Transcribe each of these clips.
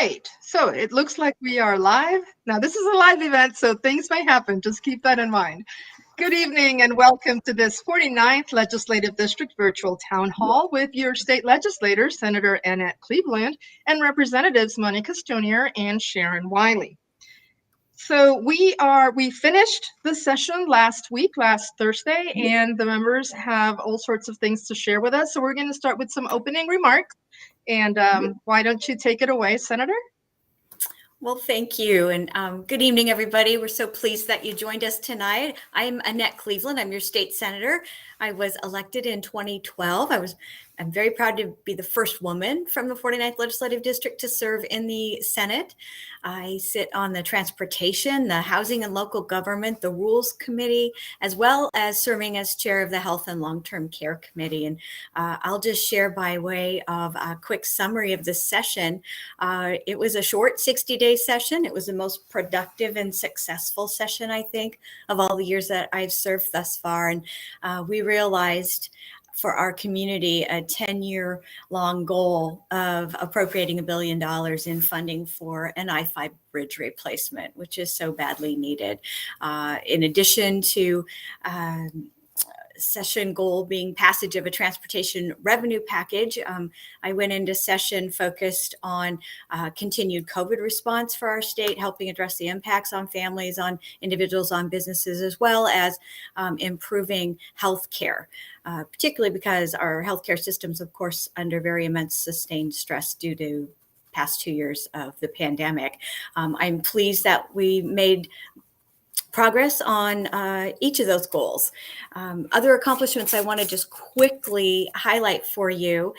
right. So it looks like we are live. Now, this is a live event, so things may happen. Just keep that in mind. Good evening and welcome to this 49th Legislative District Virtual Town Hall with your state legislators, Senator Annette Cleveland, and Representatives Monica Stonier and Sharon Wylie. So we finished the session last Thursday, and the members have all sorts of things to share with us. So we're going to start with some opening remarks. And why don't you take it away, Senator? Well, thank you. And good evening, everybody. We're so pleased that you joined us tonight. I'm Annette Cleveland. I'm your state senator. I was elected in 2012. I'm very proud to be the first woman from the 49th Legislative District to serve in the Senate. I sit on the Transportation, the Housing and Local Government, the Rules Committee, as well as serving as chair of the Health and Long-Term Care Committee. And I'll just share by way of a quick summary of this session. It was a short 60-day session. It was the most productive and successful session, I think, of all the years that I've served thus far. And we realized for our community a 10-year long goal of appropriating $1 billion in funding for an I-5 bridge replacement, which is so badly needed. In addition to session goal being passage of a transportation revenue package, I went into session focused on continued COVID response for our state, helping address the impacts on families, on individuals, on businesses, as well as improving healthcare, particularly because our healthcare system's, of course, under very immense sustained stress due to past 2 years of the pandemic. I'm pleased that we made progress on each of those goals. Other accomplishments I want to just quickly highlight for you.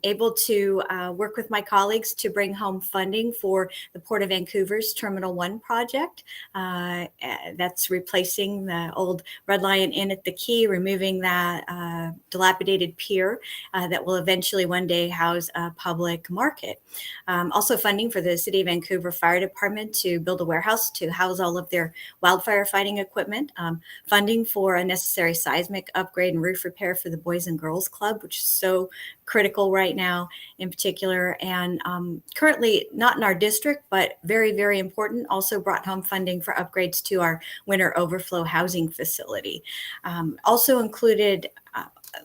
Able to work with my colleagues to bring home funding for the Port of Vancouver's Terminal 1 project. That's replacing the old Red Lion Inn at the quay, removing that dilapidated pier that will eventually one day house a public market. Also funding for the City of Vancouver Fire Department to build a warehouse to house all of their wildfire fighting equipment, funding for a necessary seismic upgrade and roof repair for the Boys and Girls Club, which is so critical right now in particular, and currently not in our district, but very, very important. Also brought home funding for upgrades to our winter overflow housing facility. Also included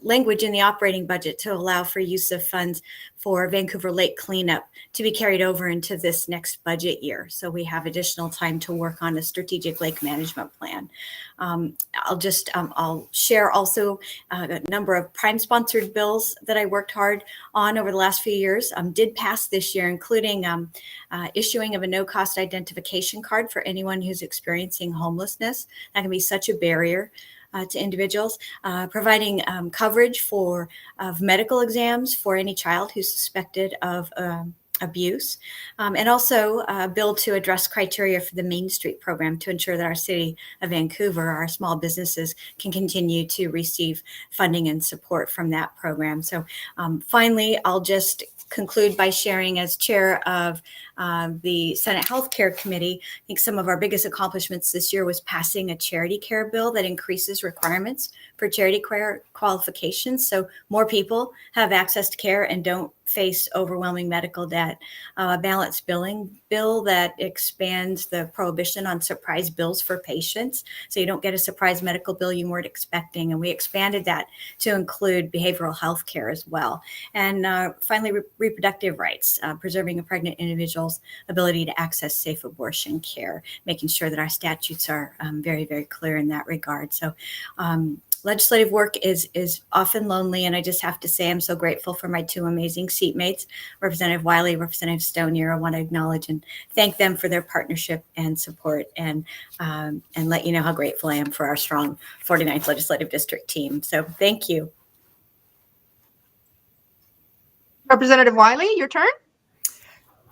language in the operating budget to allow for use of funds for Vancouver Lake cleanup to be carried over into this next budget year. So we have additional time to work on a strategic lake management plan. I'll share also a number of prime sponsored bills that I worked hard on over the last few years, did pass this year, including issuing of a no-cost identification card for anyone who's experiencing homelessness. That can be such a barrier to individuals, providing coverage of medical exams for any child who's suspected of abuse, and also a bill to address criteria for the Main Street program to ensure that our city of Vancouver, our small businesses, can continue to receive funding and support from that program. So finally, I'll just conclude by sharing, as chair of the Senate Healthcare Committee, I think some of our biggest accomplishments this year was passing a charity care bill that increases requirements for charity care qualifications, so more people have access to care and don't face overwhelming medical debt. A balanced billing bill that expands the prohibition on surprise bills for patients, so you don't get a surprise medical bill you weren't expecting, and we expanded that to include behavioral health care as well. And finally, reproductive rights, preserving a pregnant individual's ability to access safe abortion care, making sure that our statutes are very, very clear in that regard. So legislative work is often lonely, and I just have to say I'm so grateful for my two amazing seatmates, Representative Wylie, Representative Stonier. I want to acknowledge and thank them for their partnership and support, and let you know how grateful I am for our strong 49th Legislative District team. So thank you. Representative Wylie, your turn.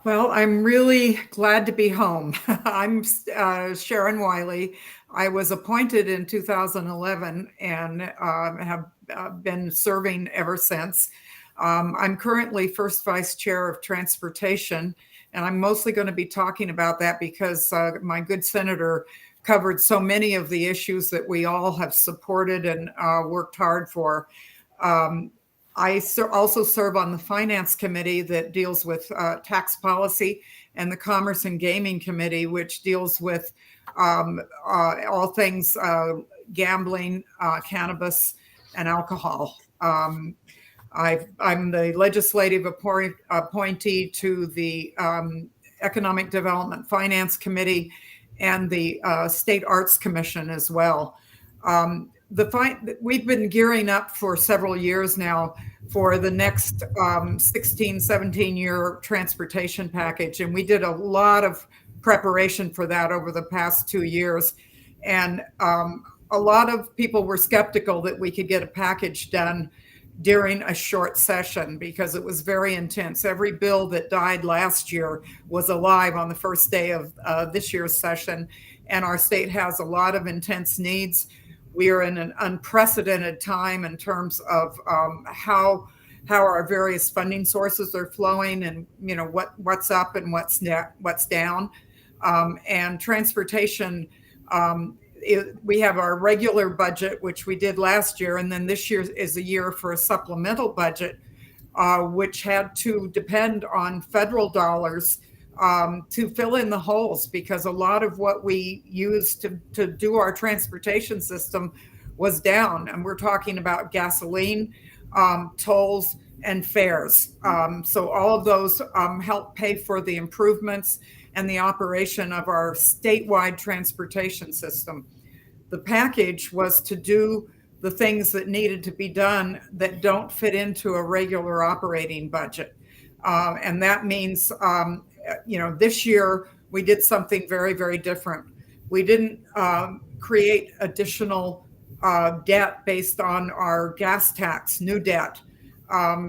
Well, I'm really glad to be home. I'm Sharon Wylie. I was appointed in 2011 and have been serving ever since. I'm currently first vice chair of transportation, and I'm mostly going to be talking about that because my good senator covered so many of the issues that we all have supported and worked hard for. I also serve on the Finance Committee that deals with tax policy, and the Commerce and Gaming Committee, which deals with all things gambling, cannabis, and alcohol. I'm the legislative appointee to the Economic Development Finance Committee and the State Arts Commission as well. We've been gearing up for several years now for the next 16, 17-year transportation package. And we did a lot of preparation for that over the past 2 years. And a lot of people were skeptical that we could get a package done during a short session because it was very intense. Every bill that died last year was alive on the first day of this year's session. And our state has a lot of intense needs. We are in an unprecedented time in terms of how our various funding sources are flowing, and what's up and what's down. And transportation, we have our regular budget, which we did last year, and then this year is a year for a supplemental budget, which had to depend on federal dollars to fill in the holes, because a lot of what we used to do our transportation system was down. And we're talking about gasoline, tolls, and fares. So all of those help pay for the improvements and the operation of our statewide transportation system. The package was to do the things that needed to be done that don't fit into a regular operating budget. And that means, this year we did something very, very different. We didn't create additional debt based on our gas tax, new debt,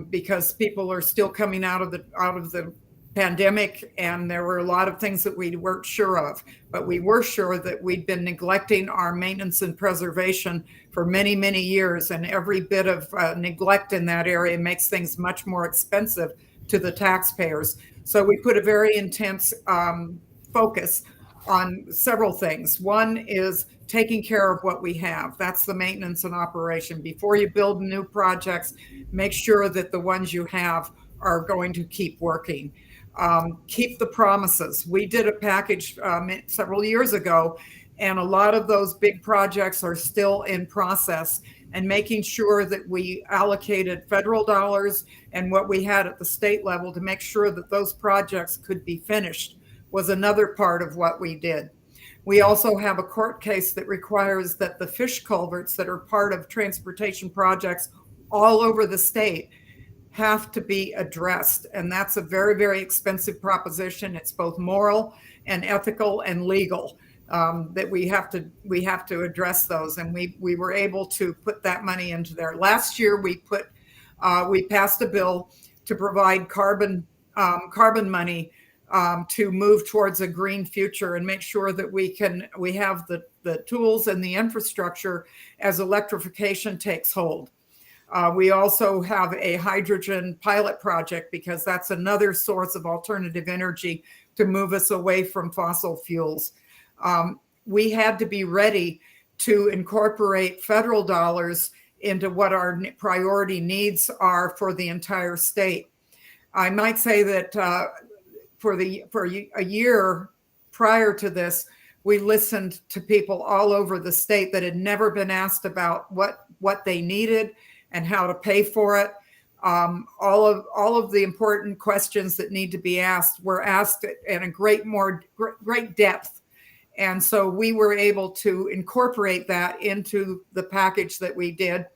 because people are still coming out of the pandemic, and there were a lot of things that we weren't sure of. But we were sure that we'd been neglecting our maintenance and preservation for many, many years, and every bit of neglect in that area makes things much more expensive to the taxpayers. So we put a very intense focus on several things. One is taking care of what we have. That's the maintenance and operation. Before you build new projects, make sure that the ones you have are going to keep working. Keep the promises. We did a package several years ago, and a lot of those big projects are still in process, and making sure that we allocated federal dollars and what we had at the state level to make sure that those projects could be finished was another part of what we did. We also have a court case that requires that the fish culverts that are part of transportation projects all over the state have to be addressed. And that's a very, very expensive proposition. It's both moral and ethical and legal, that we have to address those. And we were able to put that money into there. Last year, we passed a bill to provide carbon money to move towards a green future and make sure that we have the tools and the infrastructure as electrification takes hold. We also have a hydrogen pilot project, because that's another source of alternative energy to move us away from fossil fuels. We had to be ready to incorporate federal dollars into what our priority needs are for the entire state. I might say that for a year prior to this, we listened to people all over the state that had never been asked about what they needed and how to pay for it. All of the important questions that need to be asked were asked in a great depth. And so we were able to incorporate that into the package that we did.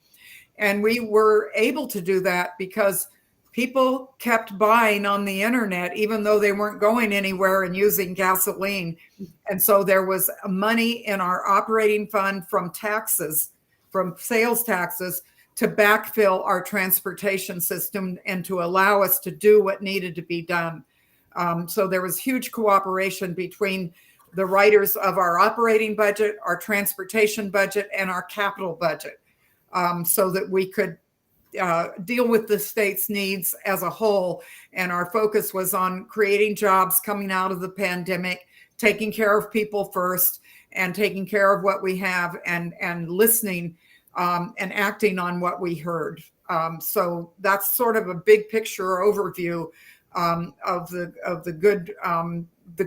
And we were able to do that because people kept buying on the internet, even though they weren't going anywhere and using gasoline. And so there was money in our operating fund from sales taxes, to backfill our transportation system and to allow us to do what needed to be done. So there was huge cooperation between the writers of our operating budget, our transportation budget, and our capital budget, so that we could deal with the state's needs as a whole. And our focus was on creating jobs coming out of the pandemic, taking care of people first, and taking care of what we have, and listening and acting on what we heard. So that's sort of a big picture overview of the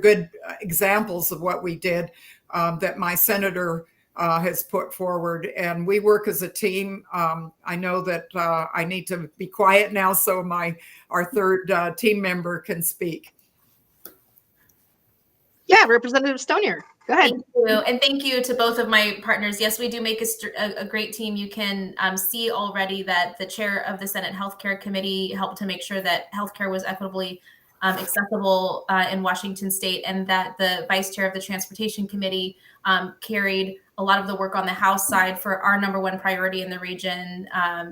good examples of what we did that my senator has put forward, and we work as a team. I know that I need to be quiet now so our third team member can speak. Yeah, Representative Stonier, go ahead. Thank you. And thank you to both of my partners. Yes, we do make a great team. You can see already that the chair of the Senate Healthcare Committee helped to make sure that healthcare was equitably accessible in Washington State, and that the vice chair of the Transportation Committee carried a lot of the work on the House side for our #1 priority in the region,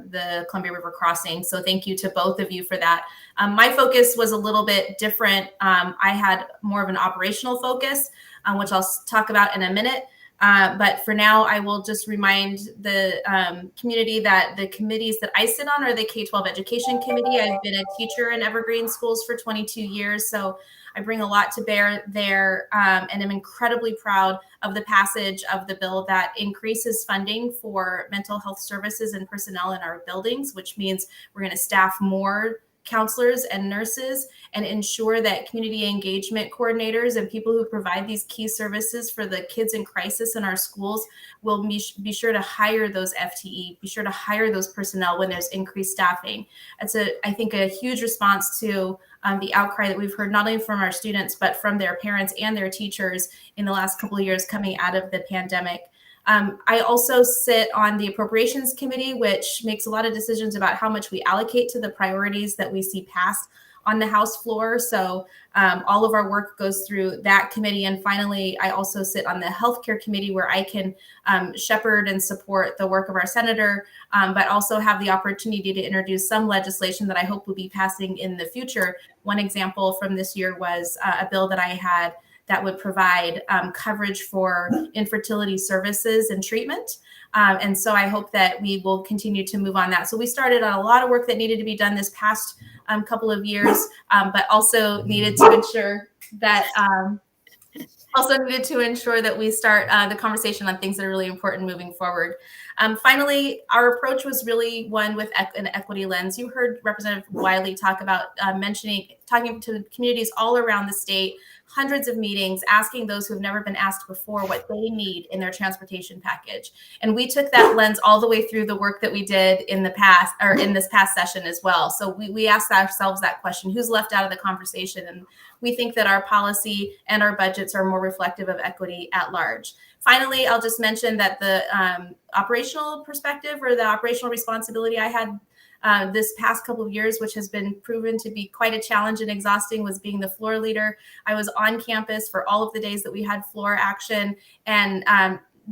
the Columbia River crossing. So thank you to both of you for that. My focus was a little bit different. I had more of an operational focus, which I'll talk about in a minute. But for now, I will just remind the community that the committees that I sit on are the K-12 Education Committee. I've been a teacher in Evergreen Schools for 22 years, so I bring a lot to bear there, and I'm incredibly proud of the passage of the bill that increases funding for mental health services and personnel in our buildings, which means we're going to staff more counselors and nurses and ensure that community engagement coordinators and people who provide these key services for the kids in crisis in our schools will be sure to hire those FTE, be sure to hire those personnel when there's increased staffing. It's I think a huge response to the outcry that we've heard not only from our students, but from their parents and their teachers in the last couple of years coming out of the pandemic. I also sit on the Appropriations Committee, which makes a lot of decisions about how much we allocate to the priorities that we see passed on the House floor. So all of our work goes through that committee. And finally, I also sit on the Healthcare Committee, where I can shepherd and support the work of our senator, but also have the opportunity to introduce some legislation that I hope will be passing in the future. One example from this year was a bill that I had that would provide coverage for infertility services and treatment. And so I hope that we will continue to move on that. So we started on a lot of work that needed to be done this past couple of years, but also needed to ensure that we start the conversation on things that are really important moving forward. Finally, our approach was really one with an equity lens. You heard Representative Wylie talk about talking to communities all around the state, hundreds of meetings, asking those who have never been asked before what they need in their transportation package. And we took that lens all the way through the work that we did in the past, or in this past session as well. So we asked ourselves that question: who's left out of the conversation? And we think that our policy and our budgets are more reflective of equity at large. Finally, I'll just mention that the operational perspective, or the operational responsibility I had this past couple of years, which has been proven to be quite a challenge and exhausting, was being the floor leader. I was on campus for all of the days that we had floor action, and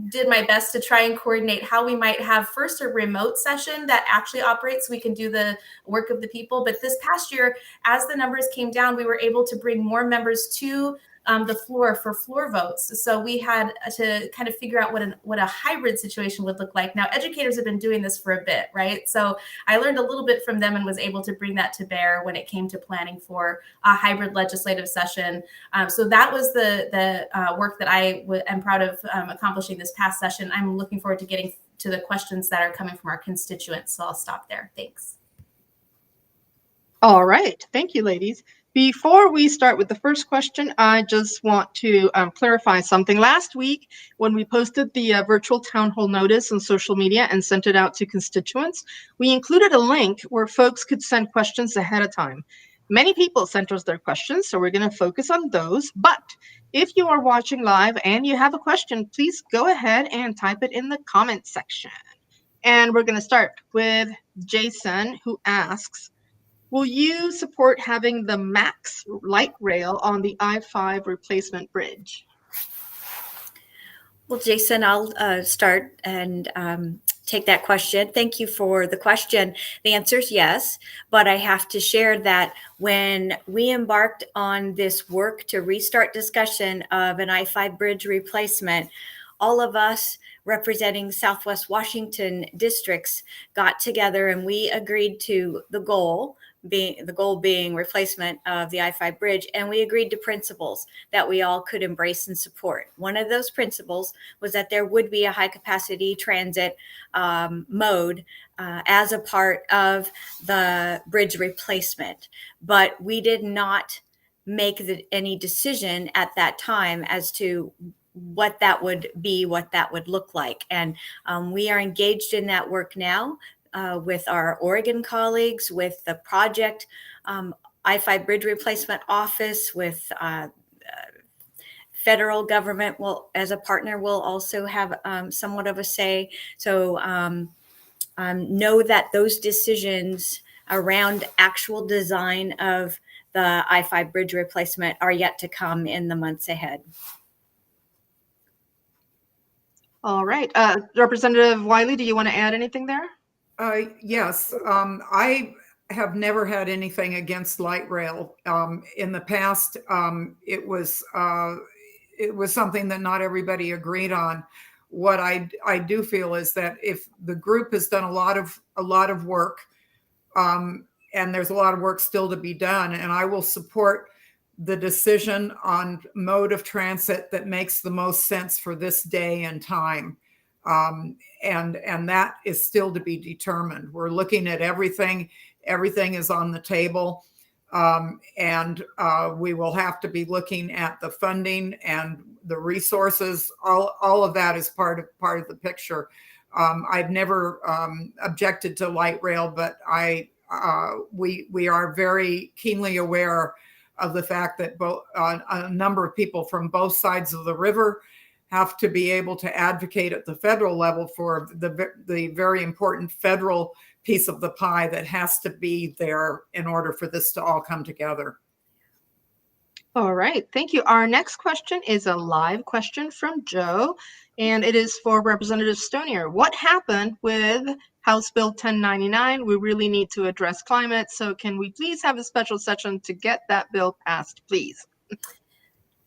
did my best to try and coordinate how we might have first a remote session that actually operates so we can do the work of the people. But this past year, as the numbers came down, we were able to bring more members to the floor for floor votes. So we had to kind of figure out what a hybrid situation would look like. Now, educators have been doing this for a bit, right? So I learned a little bit from them and was able to bring that to bear when it came to planning for a hybrid legislative session. So that was the work that I am proud of accomplishing this past session. I'm looking forward to getting to the questions that are coming from our constituents. So I'll stop there. Thanks. All right. Thank you, ladies. Before we start with the first question, I just want to clarify something. Last week, when we posted the virtual town hall notice on social media and sent it out to constituents, we included a link where folks could send questions ahead of time. Many people sent us their questions, so we're going to focus on those. But if you are watching live and you have a question, please go ahead and type it in the comment section. And we're going to start with Jason, who asks, will you support having the MAX light rail on the I-5 replacement bridge? Well, Jason, I'll start and take that question. Thank you for the question. The answer is yes, but I have to share that when we embarked on this work to restart discussion of an I-5 bridge replacement, all of us representing Southwest Washington districts got together and we agreed to the goal being replacement of the I-5 bridge, and we agreed to principles that we all could embrace and support. One of those principles was that there would be a high capacity transit mode as a part of the bridge replacement, but we did not make any decision at that time as to what that would be, what that would look like. And we are engaged in that work now with our Oregon colleagues, with the project I-5 Bridge Replacement Office, with federal government will, as a partner, will also have somewhat of a say. So know that those decisions around actual design of the I-5 bridge replacement are yet to come in the months ahead. All right. Representative Wylie, do you want to add anything there? Yes. I have never had anything against light rail. In the past, it was something that not everybody agreed on. What I do feel is that if the group has done a lot of work, and there's a lot of work still to be done, and I will support the decision on mode of transit that makes the most sense for this day and time. And that is still to be determined. We're looking at everything. Everything is on the table. And we will have to be looking at the funding and the resources. All of that is part of the picture. I've never objected to light rail, but we are very keenly aware of the fact that a number of people from both sides of the river have to be able to advocate at the federal level for the very important federal piece of the pie that has to be there in order for this to all come together. All right, thank you. Our next question is a live question from Joe, and it is for Representative Stonier. What happened with House Bill 1099? We really need to address climate, so can we please have a special session to get that bill passed, please?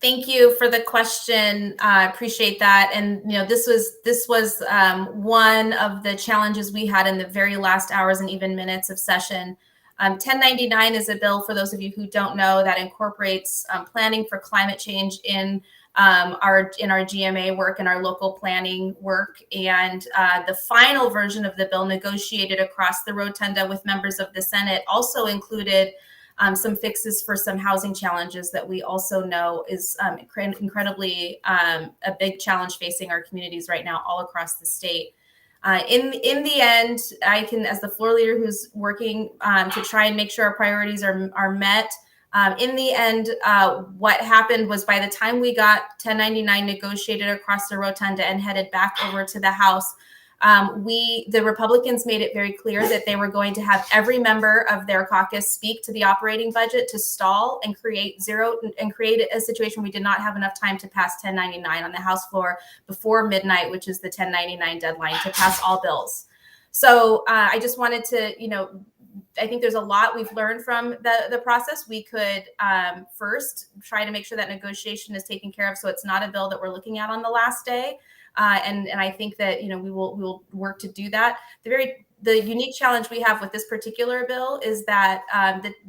Thank you for the question. I appreciate that. And this was one of the challenges we had in the very last hours and even minutes of session. 1099 is a bill, for those of you who don't know, that incorporates planning for climate change in our GMA work and our local planning work. And the final version of the bill, negotiated across the rotunda with members of the Senate, also included some fixes for some housing challenges that we also know is incredibly a big challenge facing our communities right now all across the state. In the end, I can, as the floor leader who's working to try and make sure our priorities are met, in the end, what happened was by the time we got 1099 negotiated across the rotunda and headed back over to the House, the Republicans made it very clear that they were going to have every member of their caucus speak to the operating budget to stall and create a situation we did not have enough time to pass 1099 on the House floor before midnight, which is the 1099 deadline to pass all bills. So I just wanted to, I think there's a lot we've learned from the process. We could first try to make sure that negotiation is taken care of, so it's not a bill that we're looking at on the last day. And I think that we will work to do that. The unique challenge we have with this particular bill is that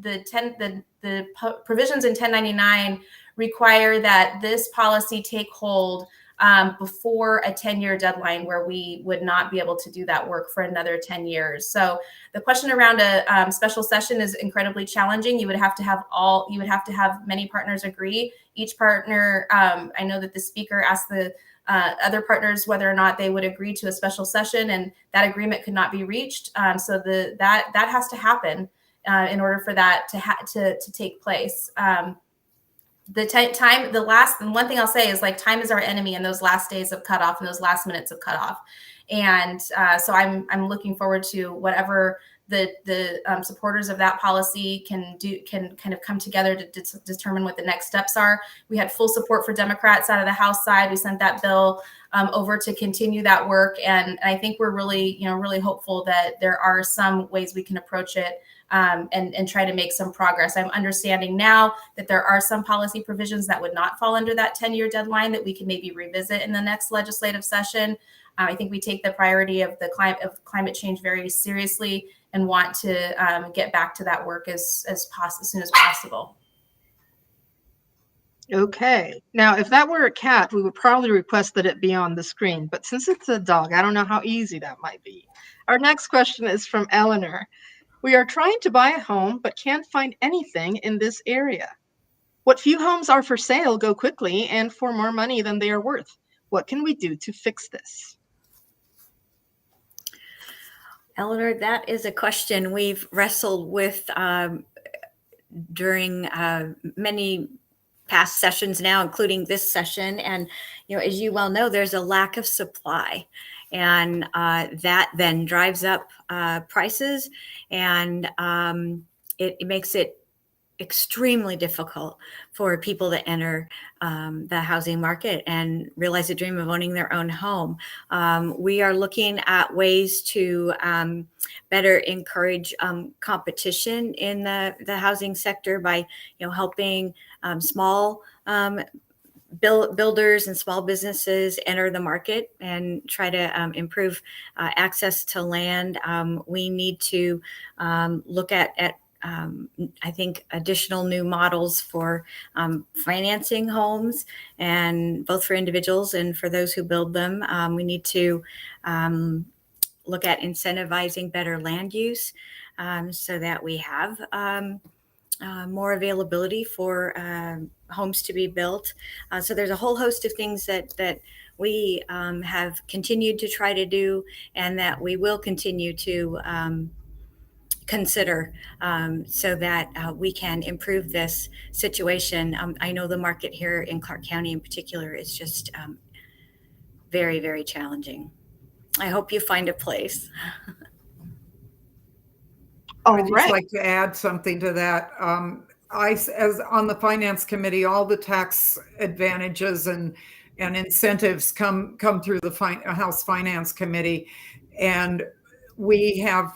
the provisions in 1099 require that this policy take hold before a 10-year deadline, where we would not be able to do that work for another 10 years. So the question around a special session is incredibly challenging. You would have to have many partners agree. Each partner, I know that the speaker asked the other partners whether or not they would agree to a special session, and that agreement could not be reached. So that has to happen in order for that to take place. One thing I'll say is, time is our enemy in those last days of cutoff and those last minutes of cutoff. And so I'm looking forward to whatever the supporters of that policy can kind of come together to determine what the next steps are. We had full support for Democrats out of the House side. We sent that bill over to continue that work. And I think we're really hopeful that there are some ways we can approach it and try to make some progress. I'm understanding now that there are some policy provisions that would not fall under that 10-year deadline that we can maybe revisit in the next legislative session. I think we take the priority of climate change very seriously and want to get back to that work as soon as possible. Okay. Now, if that were a cat, we would probably request that it be on the screen. But since it's a dog, I don't know how easy that might be. Our next question is from Eleanor. We are trying to buy a home, but can't find anything in this area. What few homes are for sale go quickly and for more money than they are worth. What can we do to fix this? Eleanor, that is a question we've wrestled with during many past sessions now, including this session. And, as you well know, there's a lack of supply. And that then drives up prices, and it makes it extremely difficult for people to enter the housing market and realize the dream of owning their own home. We are looking at ways to better encourage competition in the housing sector by, helping small builders and small businesses enter the market and try to improve access to land. We need to look at I think additional new models for financing homes, and both for individuals and for those who build them. We need to look at incentivizing better land use so that we have more availability for homes to be built. So there's a whole host of things that we have continued to try to do, and that we will continue to consider so that we can improve this situation. I know the market here in Clark County in particular is just very, very challenging. I hope you find a place. I'd just like to add something to that. As on the Finance Committee, all the tax advantages and incentives come through the House Finance Committee, and we have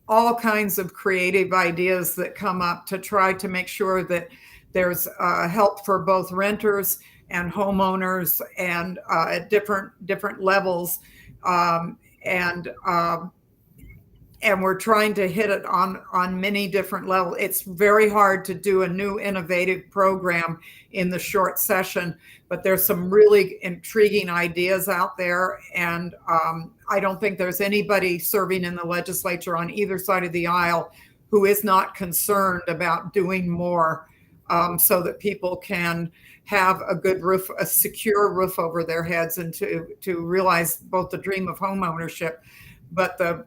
all kinds of creative ideas that come up to try to make sure that there's help for both renters and homeowners, and at different levels, and we're trying to hit it on many different levels. It's very hard to do a new innovative program in the short session, but there's some really intriguing ideas out there. And I don't think there's anybody serving in the legislature on either side of the aisle who is not concerned about doing more so that people can have a good roof, a secure roof over their heads, and to realize both the dream of home ownership, but the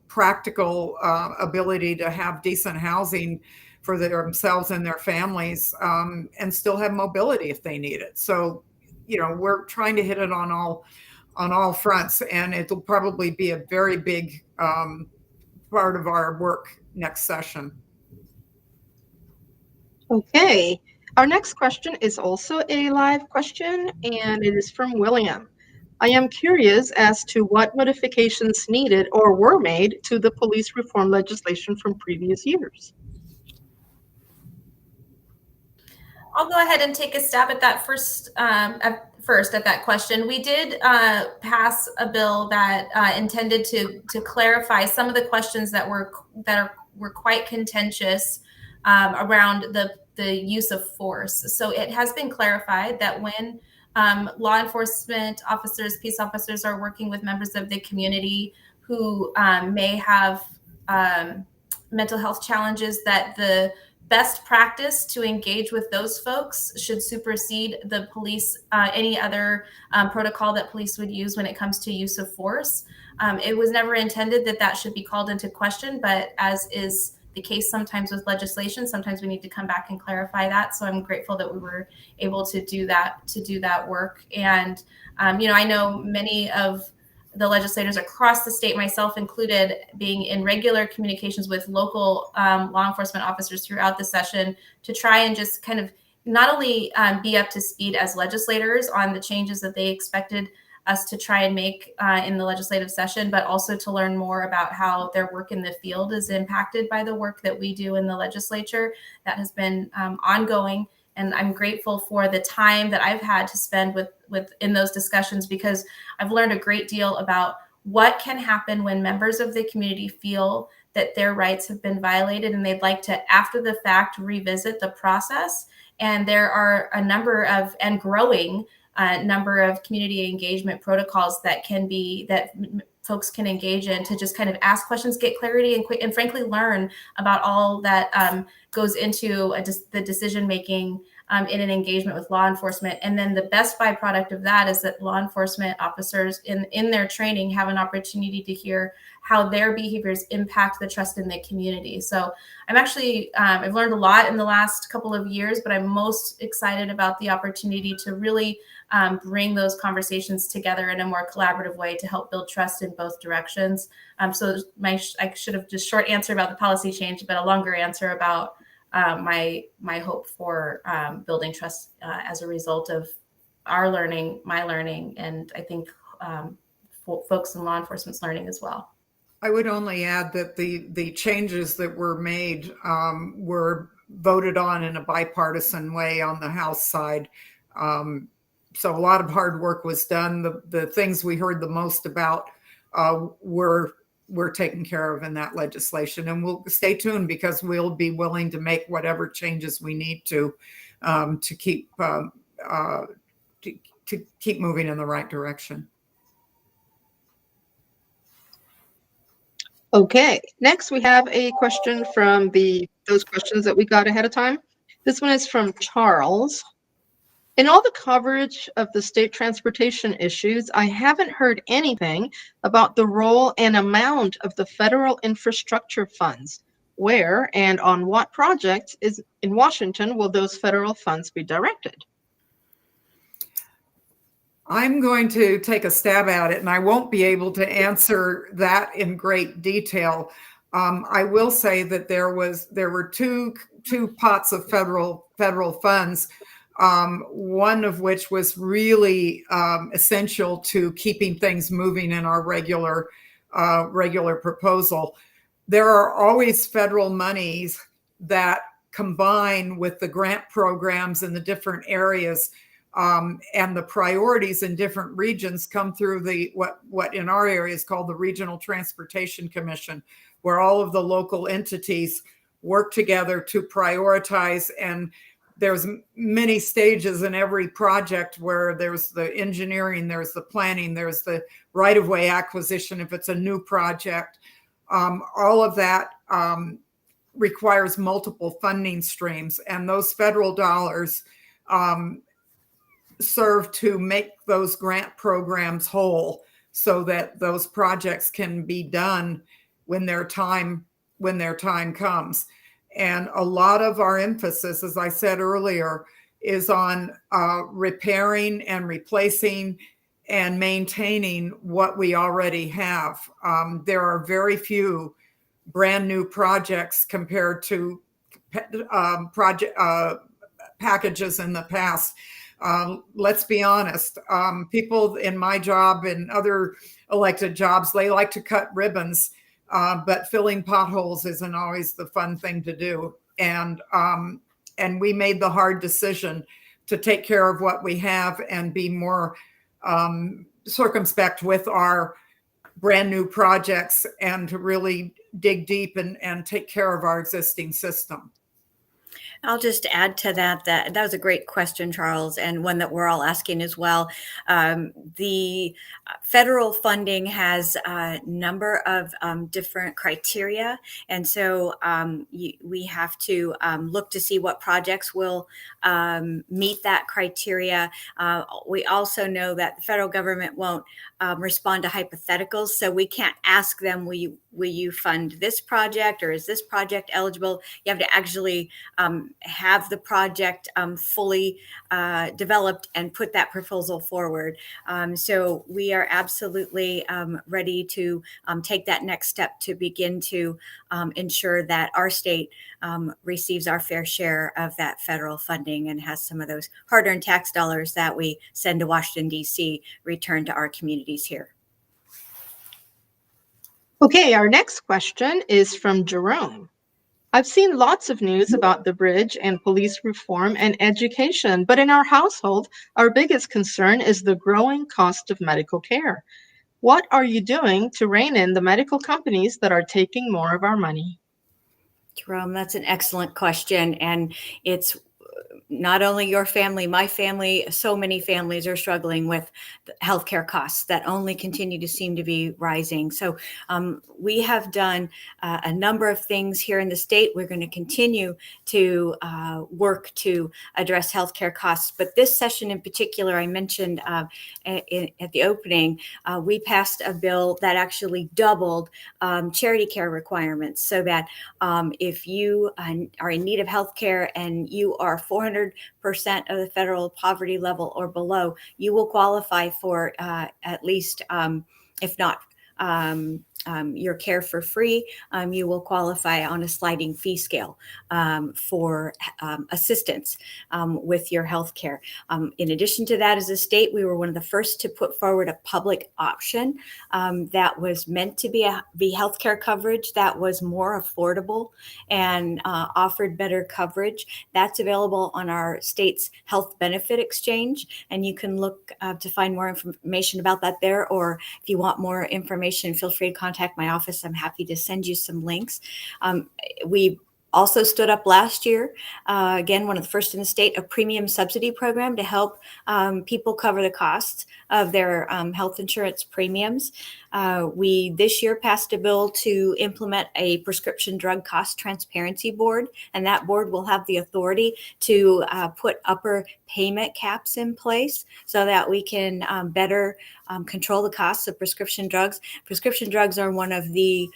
practical ability to have decent housing for themselves and their families, and still have mobility if they need it. So, we're trying to hit it on all fronts, and it'll probably be a very big part of our work next session. Okay. Our next question is also a live question, and it is from William. I am curious as to what modifications needed or were made to the police reform legislation from previous years. I'll go ahead and take a stab at that first at that question. We did pass a bill that intended to clarify some of the questions that were quite contentious around the use of force. So it has been clarified that when law enforcement officers, peace officers are working with members of the community who may have mental health challenges, that the best practice to engage with those folks should supersede the police, any other protocol that police would use when it comes to use of force. It was never intended that that should be called into question, but as is the case sometimes with legislation, sometimes we need to come back and clarify that. So I'm grateful that we were able to do that work. And I know many of the legislators across the state, myself included, being in regular communications with local law enforcement officers throughout the session to try and just kind of not only be up to speed as legislators on the changes that they expected us to try and make in the legislative session, but also to learn more about how their work in the field is impacted by the work that we do in the legislature. That has been ongoing. And I'm grateful for the time that I've had to spend in those discussions, because I've learned a great deal about what can happen when members of the community feel that their rights have been violated and they'd like to, after the fact, revisit the process. And there are a number of, and growing number of community engagement protocols that folks can engage in to just kind of ask questions, get clarity, and frankly learn about all that goes into the decision making in an engagement with law enforcement. And then the best byproduct of that is that law enforcement officers in their training have an opportunity to hear how their behaviors impact the trust in the community. So I'm actually, I've learned a lot in the last couple of years, but I'm most excited about the opportunity to really bring those conversations together in a more collaborative way to help build trust in both directions. So I should have just short answer about the policy change, but a longer answer about my hope for building trust as a result of our learning, my learning, and I think folks in law enforcement's learning as well. I would only add that the changes that were made were voted on in a bipartisan way on the House side. So a lot of hard work was done. The things we heard the most about were taken care of in that legislation, and we'll stay tuned because we'll be willing to make whatever changes we need to keep moving in the right direction. Okay, next we have a question from those questions that we got ahead of time. This one is from Charles. In all the coverage of the state transportation issues, I haven't heard anything about the role and amount of the federal infrastructure funds. Where and on what projects in Washington will those federal funds be directed? I'm going to take a stab at it, and I won't be able to answer that in great detail. I will say that there were two pots of federal funds, one of which was really essential to keeping things moving in our regular proposal. There are always federal monies that combine with the grant programs in the different areas. And the priorities in different regions come through what in our area is called the Regional Transportation Commission, where all of the local entities work together to prioritize. And there's many stages in every project where there's the engineering, there's the planning, there's the right-of-way acquisition if it's a new project. All of that requires multiple funding streams, and those federal dollars serve to make those grant programs whole so that those projects can be done when their time comes. And a lot of our emphasis, as I said earlier, is on repairing and replacing and maintaining what we already have. There are very few brand new projects compared to packages in the past. Let's be honest, people in my job and other elected jobs, they like to cut ribbons, but filling potholes isn't always the fun thing to do. And we made the hard decision to take care of what we have and be more circumspect with our brand new projects and to really dig deep and take care of our existing system. I'll just add to that was a great question, Charles, and one that we're all asking as well. The federal funding has a number of different criteria, and so we have to look to see what projects will meet that criteria. We also know that the federal government won't respond to hypotheticals, so we can't ask them, will you will you fund this project, or is this project eligible? You have to actually have the project fully developed and put that proposal forward. So we are absolutely ready to take that next step to begin to ensure that our state receives our fair share of that federal funding and has some of those hard-earned tax dollars that we send to Washington, D.C. returned to our communities here. Okay, our next question is from Jerome. I've seen lots of news about the bridge and police reform and education, but in our household, our biggest concern is the growing cost of medical care. What are you doing to rein in the medical companies that are taking more of our money? Jerome, that's an excellent question. And it's not only your family, my family, so many families are struggling with healthcare costs that only continue to seem to be rising. So we have done a number of things here in the state. We're going to continue to work to address healthcare costs. But this session in particular, I mentioned at the opening, we passed a bill that actually doubled charity care requirements so that if you are in need of healthcare and you are 400% of the federal poverty level or below, you will qualify for at least, if not your care for free, you will qualify on a sliding fee scale for assistance with your health care. In addition to that, as a state, we were one of the first to put forward a public option that was meant to be healthcare coverage that was more affordable and offered better coverage. That's available on our state's health benefit exchange, and you can look to find more information about that there, or if you want more information, feel free to contact my office. I'm happy to send you some links. We also stood up last year, again, one of the first in the state, a premium subsidy program to help people cover the costs of their health insurance premiums. We this year passed a bill to implement a prescription drug cost transparency board, and that board will have the authority to put upper payment caps in place so that we can better control the costs of prescription drugs. Prescription drugs are one of the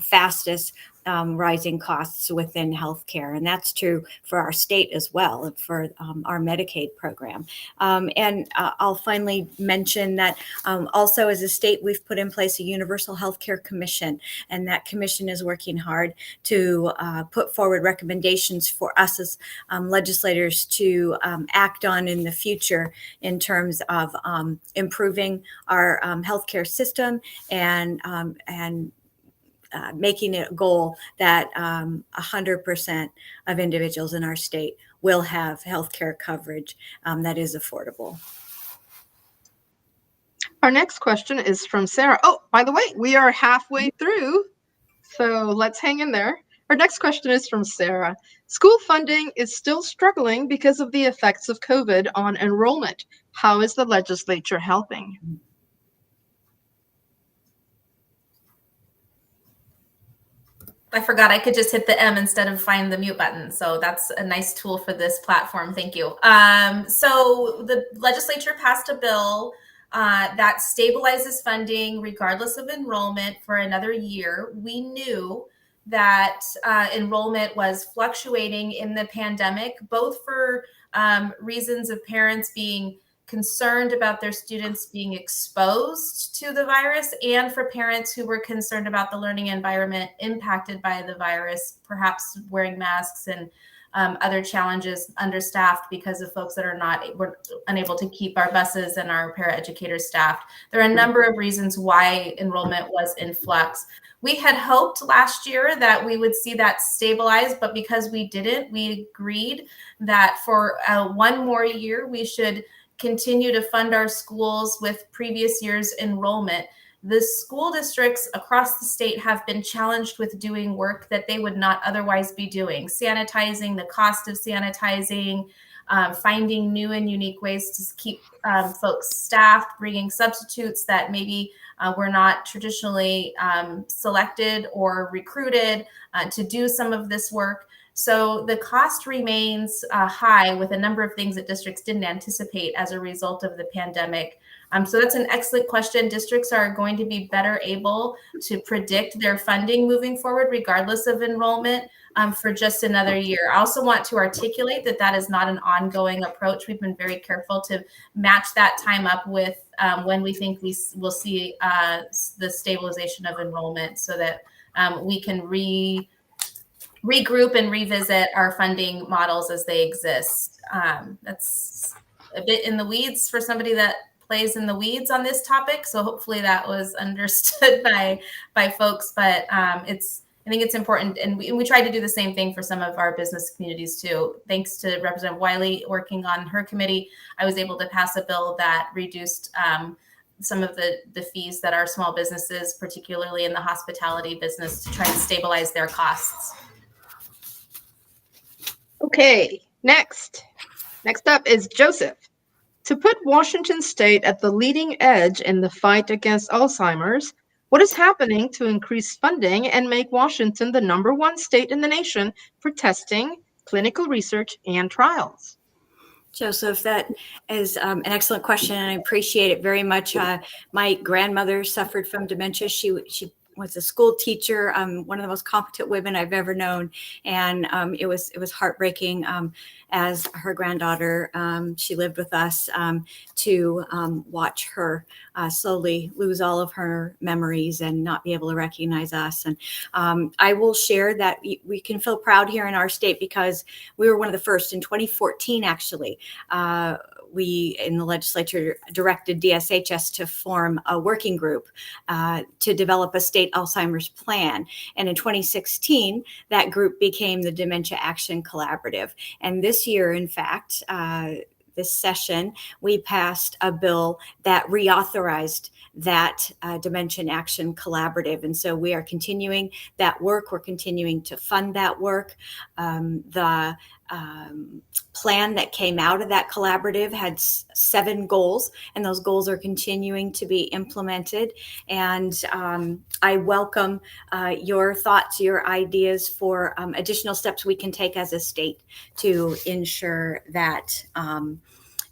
fastest rising costs within healthcare, and that's true for our state as well, and for our Medicaid program. And I'll finally mention that also as a state, we've put in place a Universal Healthcare Commission, and that commission is working hard to put forward recommendations for us as legislators to act on in the future in terms of improving our healthcare system and making it a goal that 100% of individuals in our state will have healthcare coverage that is affordable. Our next question is from Sarah. Oh, by the way, we are halfway through, so let's hang in there. Our next question is from Sarah. School funding is still struggling because of the effects of COVID on enrollment. How is the legislature helping? I forgot I could just hit the M instead of find the mute button. So that's a nice tool for this platform. Thank you. So the legislature passed a bill that stabilizes funding regardless of enrollment for another year. We knew that enrollment was fluctuating in the pandemic, both for reasons of parents being concerned about their students being exposed to the virus, and for parents who were concerned about the learning environment impacted by the virus, perhaps wearing masks and other challenges, understaffed because of folks that were unable to keep our buses and our paraeducators staffed. There are a number of reasons why enrollment was in flux. We had hoped last year that we would see that stabilize, but because we didn't, we agreed that for one more year, we should continue to fund our schools with previous year's enrollment. The school districts across the state have been challenged with doing work that they would not otherwise be doing, sanitizing, the cost of sanitizing, finding new and unique ways to keep folks staffed, bringing substitutes that maybe were not traditionally selected or recruited to do some of this work. So the cost remains high with a number of things that districts didn't anticipate as a result of the pandemic. So that's an excellent question. Districts are going to be better able to predict their funding moving forward, regardless of enrollment, for just another year. I also want to articulate that that is not an ongoing approach. We've been very careful to match that time up with when we think we will see the stabilization of enrollment, so that we can regroup and revisit our funding models as they exist. That's a bit in the weeds for somebody that plays in the weeds on this topic. So hopefully that was understood by folks, but I think it's important. And we tried to do the same thing for some of our business communities too. Thanks to Representative Wylie working on her committee, I was able to pass a bill that reduced some of the fees that our small businesses, particularly in the hospitality business, to try and stabilize their costs. Okay, next up is Joseph. To put Washington State at the leading edge in the fight against Alzheimer's, what is happening to increase funding and make Washington the #1 state in the nation for testing, clinical research, and trials? Joseph, that is an excellent question, and I appreciate it very much. My grandmother suffered from dementia. She was a school teacher, one of the most competent women I've ever known, and it was heartbreaking as her granddaughter. She lived with us to watch her slowly lose all of her memories and not be able to recognize us. And I will share that we can feel proud here in our state because we were one of the first in 2014, actually. We in the legislature directed DSHS to form a working group to develop a state Alzheimer's plan. And in 2016, that group became the Dementia Action Collaborative. And this year, in fact, this session, we passed a bill that reauthorized that Dementia Action Collaborative. And so we are continuing that work. We're continuing to fund that work. The plan that came out of that collaborative had 7 goals, and those goals are continuing to be implemented. And I welcome your thoughts, your ideas for additional steps we can take as a state to ensure that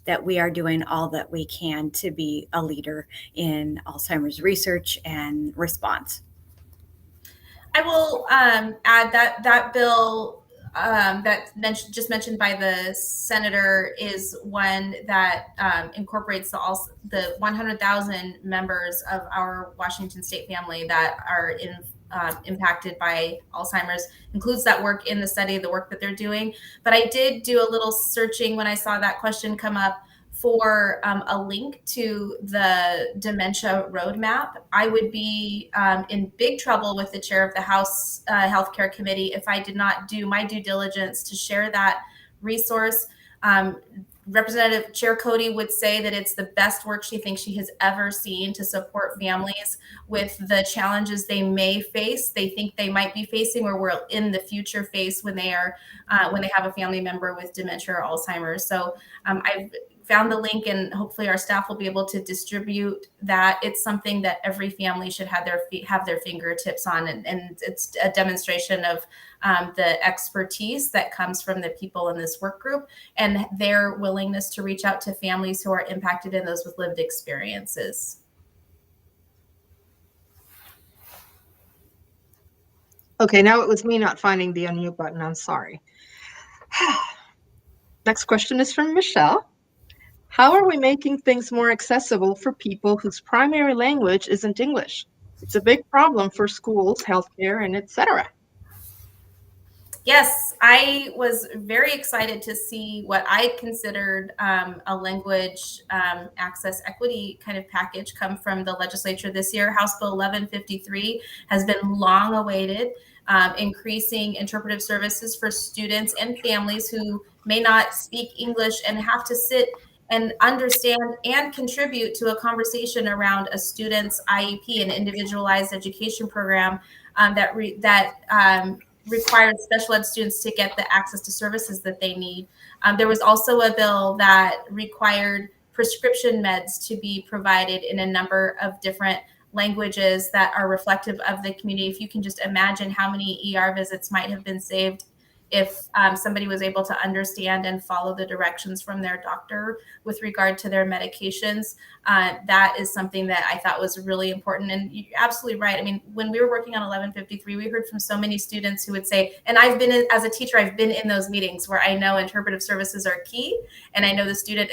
that we are doing all that we can to be a leader in Alzheimer's research and response. I will add that bill just mentioned by the senator is one that incorporates the 100,000 members of our Washington state family that are impacted by Alzheimer's, includes that work in the study, the work that they're doing. But I did do a little searching when I saw that question come up for a link to the dementia roadmap. I would be in big trouble with the chair of the House Healthcare Committee if I did not do my due diligence to share that resource. Representative Chair Cody would say that it's the best work she thinks she has ever seen to support families with the challenges they may face, they think they might be facing, or will in the future face when they are when they have a family member with dementia or Alzheimer's. So I've found the link, and hopefully our staff will be able to distribute that. It's something that every family should have their fingertips on, and it's a demonstration of the expertise that comes from the people in this work group and their willingness to reach out to families who are impacted and those with lived experiences. Okay, now it was me not finding the unmute button. I'm sorry. Next question is from Michelle. How are we making things more accessible for people whose primary language isn't English? It's a big problem for schools, healthcare, and etc. Yes, I was very excited to see what I considered a language access equity kind of package come from the legislature this year. House Bill 1153 has been long awaited, increasing interpretive services for students and families who may not speak English and have to sit and understand and contribute to a conversation around a student's IEP, an individualized education program that required special ed students to get the access to services that they need. There was also a bill that required prescription meds to be provided in a number of different languages that are reflective of the community. If you can just imagine how many ER visits might have been saved if somebody was able to understand and follow the directions from their doctor with regard to their medications, that is something that I thought was really important. And you're absolutely right. I mean, when we were working on 1153, we heard from so many students who would say, and I've been as a teacher, I've been in those meetings where I know interpretive services are key, and I know the student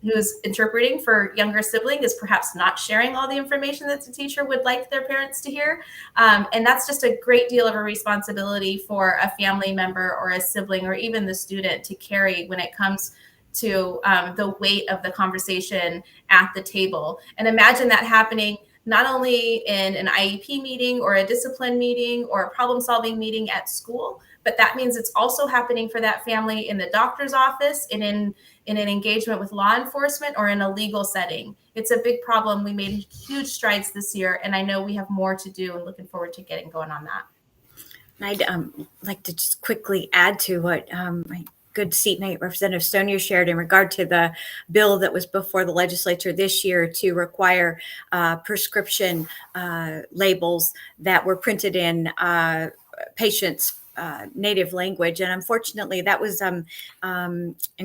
who's interpreting for younger sibling is perhaps not sharing all the information that the teacher would like their parents to hear. And that's just a great deal of a responsibility for a family member or a sibling or even the student to carry when it comes to the weight of the conversation at the table. And imagine that happening not only in an IEP meeting or a discipline meeting or a problem-solving meeting at school, but that means it's also happening for that family in the doctor's office and in an engagement with law enforcement or in a legal setting. It's a big problem. We made huge strides this year, and I know we have more to do, and looking forward to getting going on that. I'd like to just quickly add to what my good seatmate Representative Stonier shared in regard to the bill that was before the legislature this year to require prescription labels that were printed in patients' native language. And unfortunately, that was in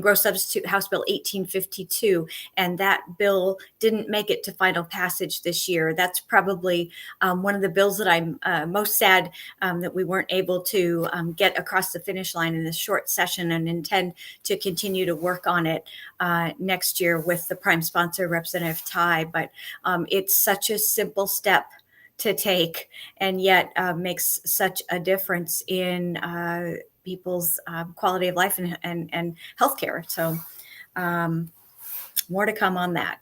Gross Substitute House Bill 1852. And that bill didn't make it to final passage this year. That's probably one of the bills that I'm most sad that we weren't able to get across the finish line in this short session, and intend to continue to work on it next year with the prime sponsor, Representative Ty. But it's such a simple step to take, and yet makes such a difference in people's quality of life and healthcare. So more to come on that.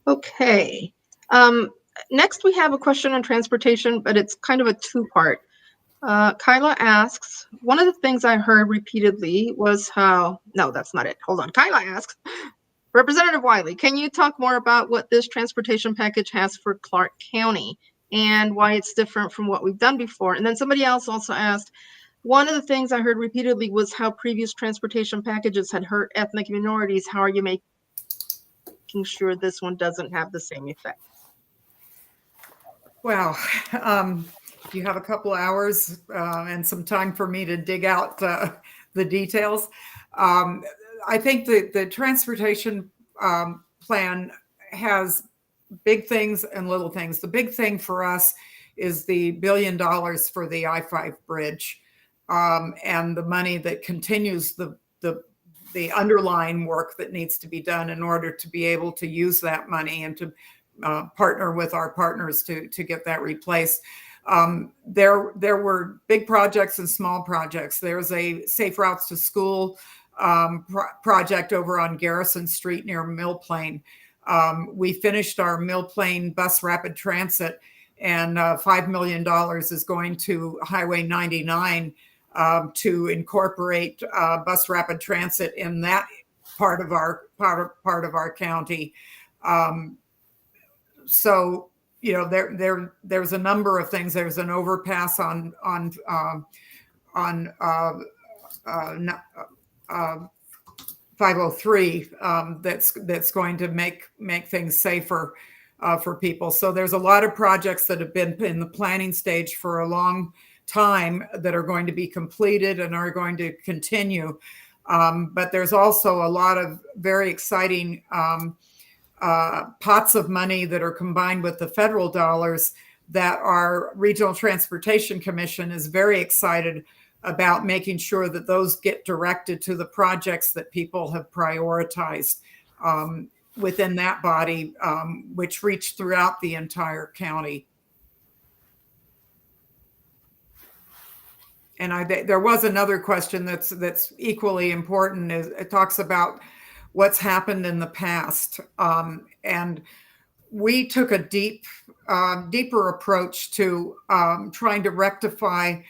Okay. Next, we have a question on transportation, but it's kind of a two-part. Kyla asks, one of the things I heard repeatedly was how, no, that's not it. Hold on. Kyla asks, Representative Wylie, can you talk more about what this transportation package has for Clark County and why it's different from what we've done before? And then somebody else also asked, one of the things I heard repeatedly was how previous transportation packages had hurt ethnic minorities. How are you making sure this one doesn't have the same effect? Well, you have a couple hours and some time for me to dig out the details. I think the transportation plan has big things and little things. The big thing for us is the $1 billion for the I-5 bridge and the money that continues the underlying work that needs to be done in order to be able to use that money and to partner with our partners to get that replaced. There were big projects and small projects. There's a Safe Routes to School project over on Garrison Street near Mill Plain. We finished our Mill Plain bus rapid transit, and $5 million is going to Highway 99 to incorporate bus rapid transit in that part of our county. So you know, there's a number of things. There's an overpass on 503 that's going to make things safer for people. So there's a lot of projects that have been in the planning stage for a long time that are going to be completed and are going to continue. But there's also a lot of very exciting pots of money that are combined with the federal dollars that our Regional Transportation Commission is very excited about, making sure that those get directed to the projects that people have prioritized within that body, which reach throughout the entire county. And there was another question that's equally important. It talks about what's happened in the past, and we took a deeper approach to trying to rectify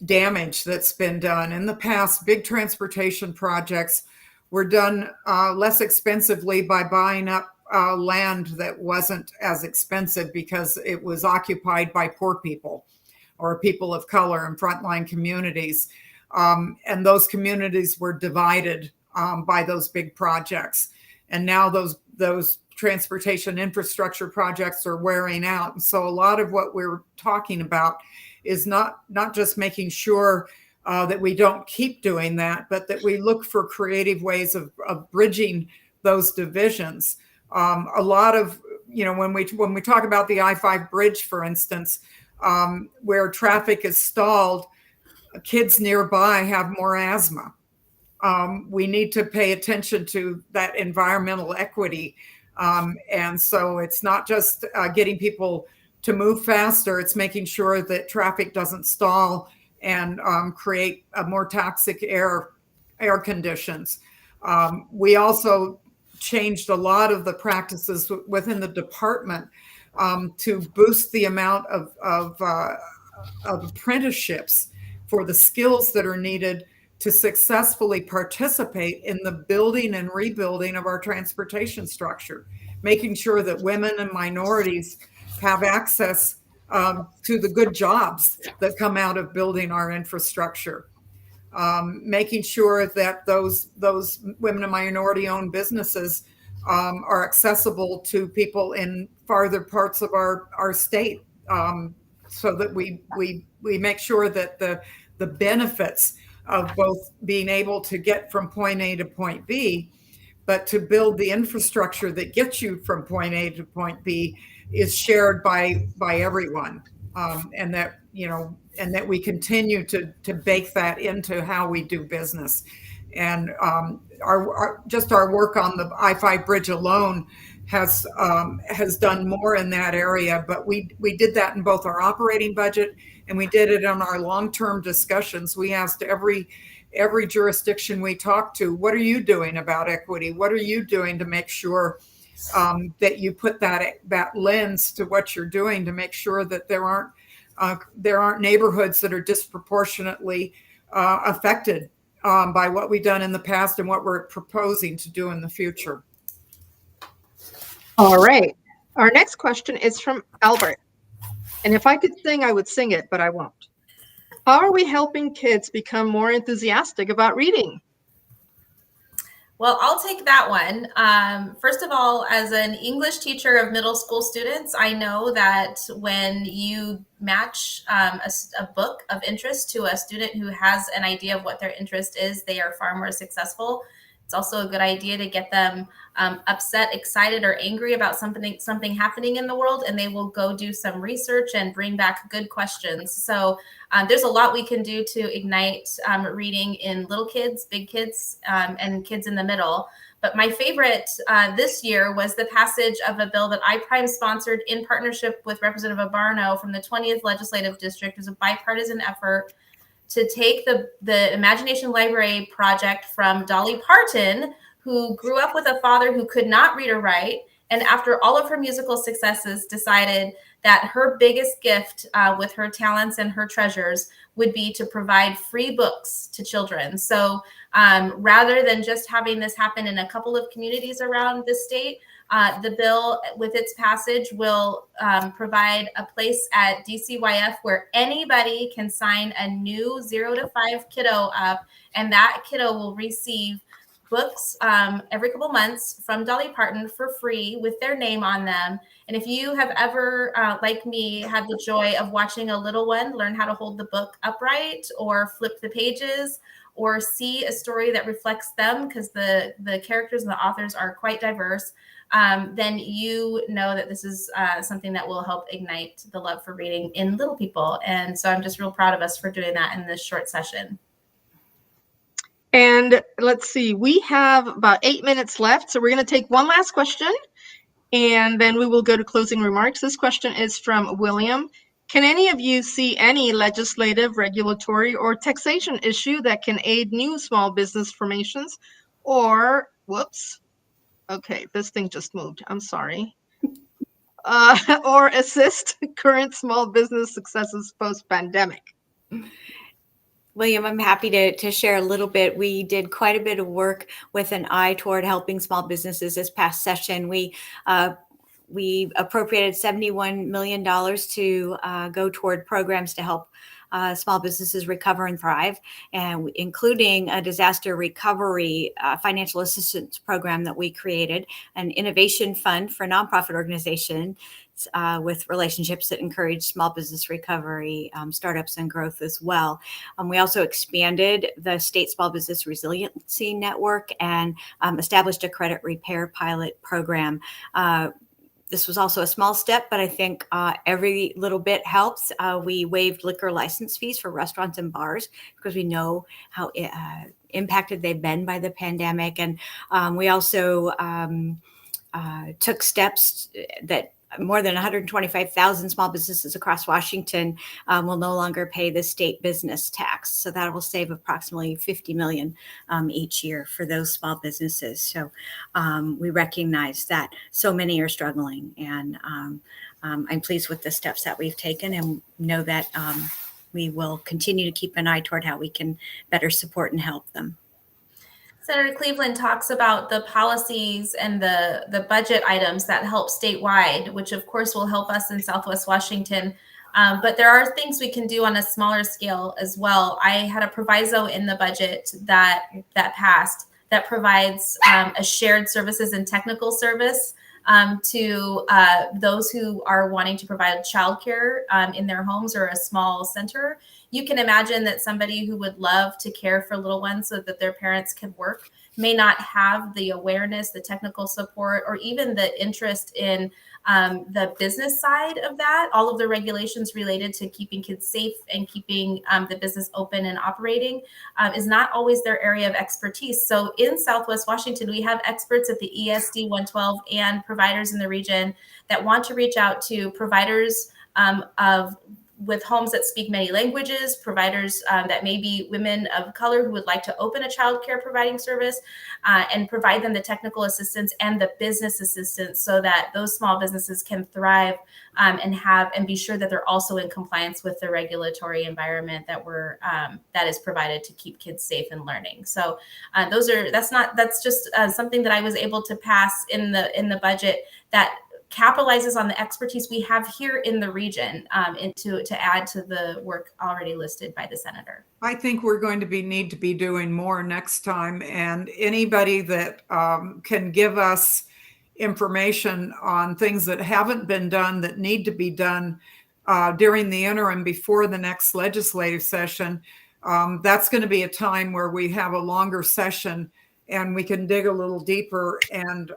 damage that's been done. In the past, big transportation projects were done less expensively by buying up land that wasn't as expensive because it was occupied by poor people or people of color in frontline communities. And those communities were divided by those big projects. And now those transportation infrastructure projects are wearing out. And so a lot of what we're talking about is not just making sure that we don't keep doing that, but that we look for creative ways of bridging those divisions. A lot of, when we talk about the I-5 bridge, for instance, where traffic is stalled, kids nearby have more asthma. We need to pay attention to that environmental equity. And so it's not just getting people to move faster, it's making sure that traffic doesn't stall and create more toxic air conditions. We also changed a lot of the practices within the department to boost the amount of apprenticeships for the skills that are needed to successfully participate in the building and rebuilding of our transportation structure, making sure that women and minorities have access to the good jobs that come out of building our infrastructure, making sure that those women and minority-owned businesses are accessible to people in farther parts of our state, so that we make sure that the benefits of both being able to get from point A to point B, but to build the infrastructure that gets you from point A to point B is shared by everyone, and that we continue to bake that into how we do business. And our work on the I-5 bridge alone has done more in that area, but we did that in both our operating budget and we did it on our long-term discussions. We asked every jurisdiction we talked to, what are you doing about equity? What are you doing to make sure that you put that lens to what you're doing to make sure that there aren't neighborhoods that are disproportionately affected by what we've done in the past and what we're proposing to do in the future. All right. Our next question is from Albert. And if I could sing, I would sing it, but I won't. How are we helping kids become more enthusiastic about reading? Well, I'll take that one. First of all, as an English teacher of middle school students, I know that when you match a book of interest to a student who has an idea of what their interest is, they are far more successful. It's also a good idea to get them upset, excited, or angry about something happening in the world, and they will go do some research and bring back good questions. So there's a lot we can do to ignite reading in little kids, big kids, and kids in the middle. But my favorite this year was the passage of a bill that I prime sponsored in partnership with Representative Abarno from the 20th Legislative District. It was a bipartisan effort to take the Imagination Library project from Dolly Parton, who grew up with a father who could not read or write, and after all of her musical successes decided that her biggest gift with her talents and her treasures would be to provide free books to children. So rather than just having this happen in a couple of communities around the state, the bill with its passage will provide a place at DCYF where anybody can sign a new 0 to 5 kiddo up, and that kiddo will receive books every couple months from Dolly Parton for free with their name on them. And if you have ever, like me, had the joy of watching a little one learn how to hold the book upright or flip the pages or see a story that reflects them, because the characters and the authors are quite diverse, then you know that this is something that will help ignite the love for reading in little people. And so I'm just real proud of us for doing that in this short session. And let's see, we have about 8 minutes left. So we're going to take one last question and then we will go to closing remarks. This question is from William. Can any of you see any legislative, regulatory, or taxation issue that can aid new small business formations or, whoops, okay, this thing just moved. I'm sorry. Or assist current small business successes post-pandemic? William, I'm happy to share a little bit. We did quite a bit of work with an eye toward helping small businesses this past session. We appropriated $71 million to go toward programs to help small businesses recover and thrive, and including a disaster recovery financial assistance program that we created, an innovation fund for nonprofit organizations with relationships that encourage small business recovery, startups, and growth as well. We also expanded the state small business resiliency network and established a credit repair pilot program. This was also a small step, but I think every little bit helps. We waived liquor license fees for restaurants and bars because we know how impacted they've been by the pandemic. And we also took steps that more than 125,000 small businesses across Washington will no longer pay the state business tax. So that will save approximately $50 million each year for those small businesses. So we recognize that so many are struggling, and I'm pleased with the steps that we've taken, and know that we will continue to keep an eye toward how we can better support and help them. Senator Cleveland talks about the policies and the budget items that help statewide, which of course will help us in Southwest Washington. But there are things we can do on a smaller scale as well. I had a proviso in the budget that passed that provides a shared services and technical service to those who are wanting to provide childcare in their homes or a small center. You can imagine that somebody who would love to care for little ones so that their parents can work may not have the awareness, the technical support, or even the interest in the business side of that. All of the regulations related to keeping kids safe and keeping the business open and operating is not always their area of expertise. So in Southwest Washington, we have experts at the ESD 112 and providers in the region that want to reach out to providers with homes that speak many languages, providers that may be women of color who would like to open a child care providing service and provide them the technical assistance and the business assistance so that those small businesses can thrive and be sure that they're also in compliance with the regulatory environment that is provided to keep kids safe and learning. So that's just something that I was able to pass in the budget that capitalizes on the expertise we have here in the region and to add to the work already listed by the senator. I think we're going to need to be doing more next time, and anybody that can give us information on things that haven't been done that need to be done during the interim before the next legislative session, that's going to be a time where we have a longer session and we can dig a little deeper. And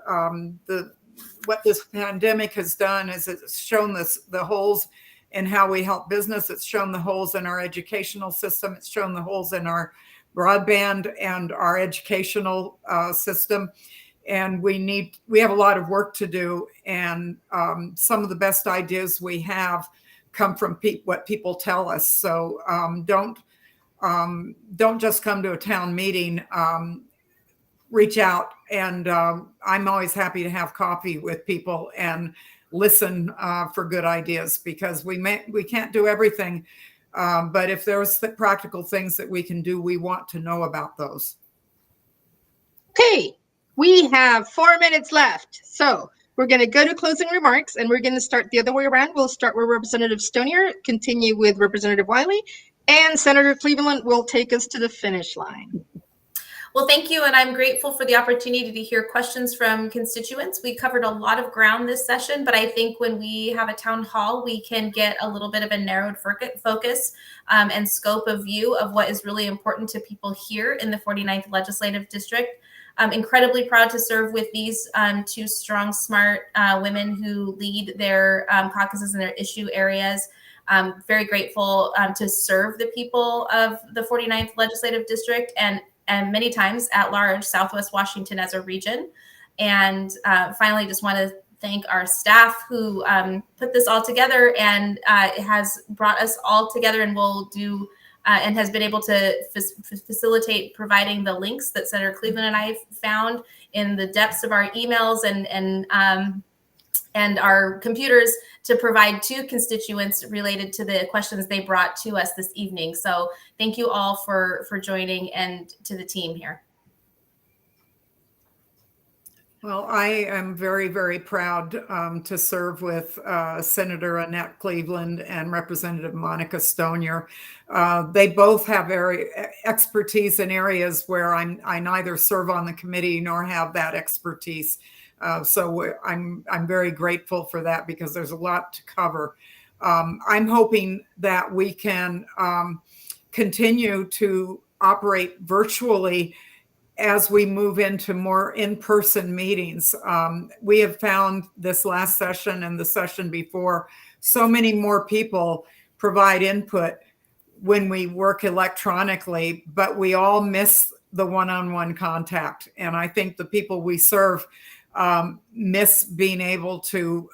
what this pandemic has done is it's shown the holes in how we help business. It's shown the holes in our educational system. It's shown the holes in our broadband and our educational system. And we have a lot of work to do. And some of the best ideas we have come from what people tell us. So don't just come to a town meeting. Reach out, and I'm always happy to have coffee with people and listen for good ideas, because we can't do everything, but if there's the practical things that we can do, we want to know about those. Okay, we have 4 minutes left, so we're going to go to closing remarks, and we're going to start the other way around. We'll start with Representative Stonier, continue with Representative Wylie, and Senator Cleveland will take us to the finish line. Well, thank you, and I'm grateful for the opportunity to hear questions from constituents. We covered a lot of ground this session, but I think when we have a town hall, we can get a little bit of a narrowed focus and scope of view of what is really important to people here in the 49th Legislative District. I'm incredibly proud to serve with these two strong, smart women who lead their caucuses in their issue areas. I'm very grateful to serve the people of the 49th Legislative District and many times at large Southwest Washington as a region. And finally, just want to thank our staff who put this all together and has brought us all together and will do and has been able to facilitate providing the links that Senator Cleveland and I found in the depths of our emails and our computers to provide to constituents related to the questions they brought to us this evening. So thank you all for joining, and to the team here. Well, I am very, very proud to serve with Senator Annette Cleveland and Representative Monica Stonier. They both have expertise in areas where I neither serve on the committee nor have that expertise. So I'm very grateful for that because there's a lot to cover. I'm hoping that we can continue to operate virtually as we move into more in-person meetings. We have found this last session and the session before, so many more people provide input when we work electronically, but we all miss the one-on-one contact. And I think the people we serve miss being able to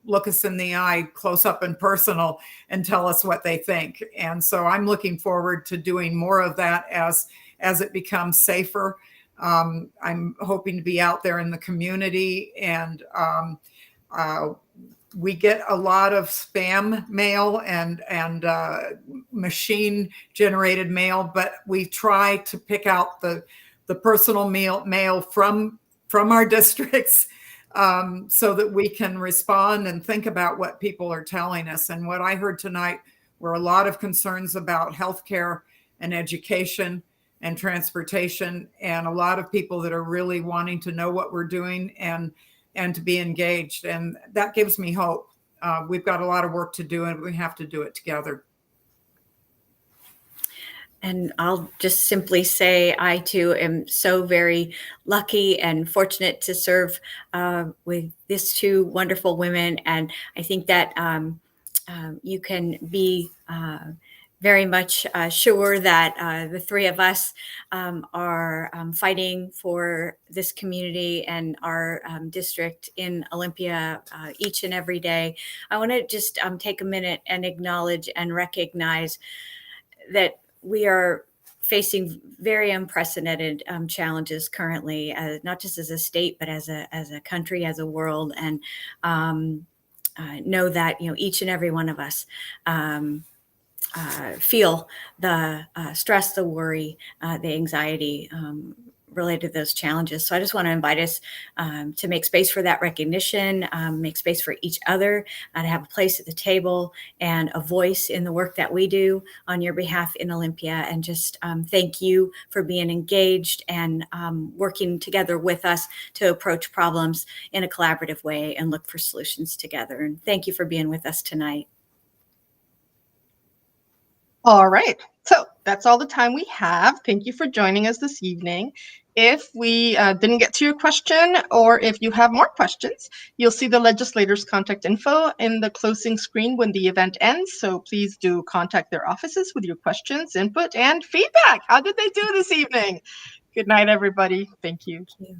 look us in the eye close up and personal and tell us what they think. And so I'm looking forward to doing more of that as it becomes safer. I'm hoping to be out there in the community, and we get a lot of spam mail and machine generated mail, but we try to pick out the personal mail from our districts so that we can respond and think about what people are telling us. And what I heard tonight were a lot of concerns about healthcare and education and transportation, and a lot of people that are really wanting to know what we're doing and to be engaged. And that gives me hope. We've got a lot of work to do, and we have to do it together. And I'll just simply say I too am so very lucky and fortunate to serve with these two wonderful women. And I think that you can be very much sure that the three of us are fighting for this community and our district in Olympia each and every day. I want to just take a minute and acknowledge and recognize that we are facing very unprecedented challenges currently, not just as a state, but as a country, as a world, and know that each and every one of us feel the stress, the worry, the anxiety related to those challenges. So I just want to invite us to make space for that recognition, make space for each other, to have a place at the table and a voice in the work that we do on your behalf in Olympia. And just thank you for being engaged and working together with us to approach problems in a collaborative way and look for solutions together. And thank you for being with us tonight. All right. So that's all the time we have. Thank you for joining us this evening. If we didn't get to your question, or if you have more questions, you'll see the legislators' contact info in the closing screen when the event ends. So please do contact their offices with your questions, input, and feedback. How did they do this evening? Good night, everybody. Thank you. Thank you.